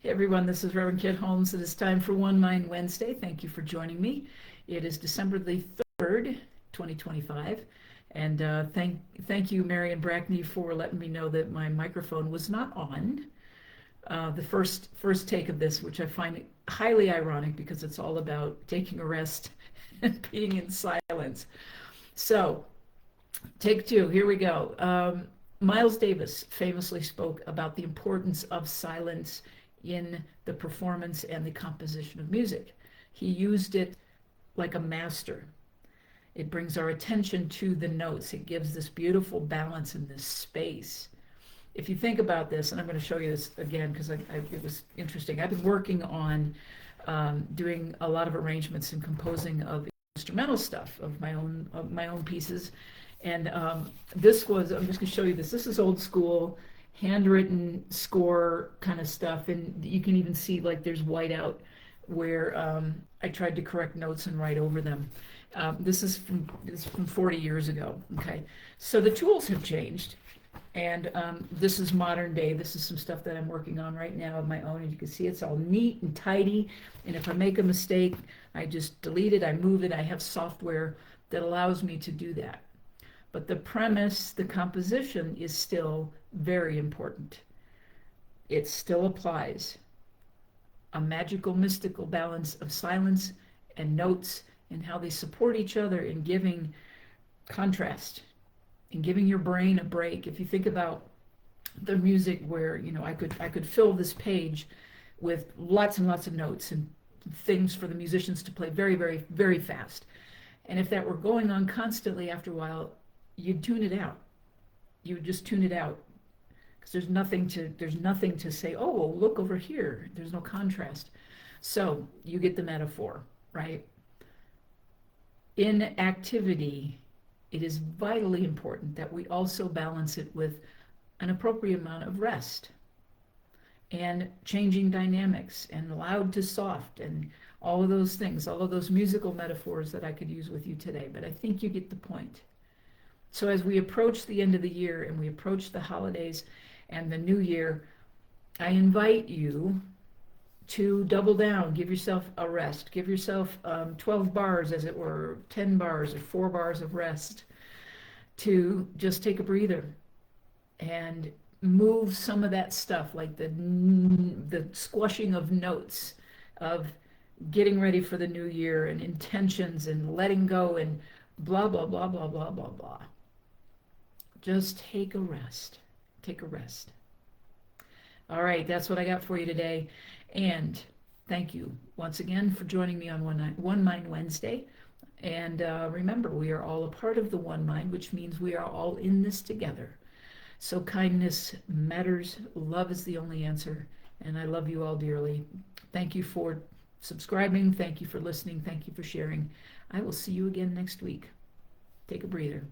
Hey everyone, this is Reverend Kit Holmes. It is time for One Mind Wednesday. Thank you for joining me. It is December the 3rd, 2025. And thank you, Marion Brackney, for letting me know that my microphone was not on. The first take of this, which I find highly ironic because it's all about taking a rest and being in silence. So, take two, here we go. Miles Davis famously spoke about the importance of silence in the performance and the composition of music. He used it like a master. It brings our attention to the notes. It gives this beautiful balance in this space. If you think about this, and I'm going to show you this again because it was interesting. I've been working on doing a lot of arrangements and composing of instrumental stuff of my own pieces. And this was, I'm just going to show you this. This is old school, handwritten score kind of stuff. And you can even see like there's whiteout where I tried to correct notes and write over them. This is from 40 years ago. Okay. So the tools have changed. And this is modern day. This is some stuff that I'm working on right now of my own. And you can see it's all neat and tidy. And if I make a mistake, I just delete it, I move it. I have software that allows me to do that. But the premise, the composition is still very important. It still applies. A magical, mystical balance of silence and notes and how they support each other in giving contrast and giving your brain a break. If you think about the music where, I could fill this page with lots and lots of notes and things for the musicians to play very, very, very fast. And if that were going on constantly, after a while, you'd tune it out. You would just tune it out because there's nothing to say, oh, well, look over here. There's no contrast. So you get the metaphor, right? In activity, it is vitally important that we also balance it with an appropriate amount of rest and changing dynamics and loud to soft and all of those things, all of those musical metaphors that I could use with you today. But I think you get the point. So as we approach the end of the year and we approach the holidays and the new year, I invite you to double down, give yourself a rest, give yourself 12 bars, as it were, 10 bars or 4 bars of rest, to just take a breather and move some of that stuff, like the squashing of notes, of getting ready for the new year and intentions and letting go and blah, blah, blah, blah, blah, blah, blah. Just take a rest. Take a rest. All right, that's what I got for you today. And thank you once again for joining me on One Mind Wednesday. And remember, we are all a part of the One Mind, which means we are all in this together. So kindness matters. Love is the only answer. And I love you all dearly. Thank you for subscribing. Thank you for listening. Thank you for sharing. I will see you again next week. Take a breather.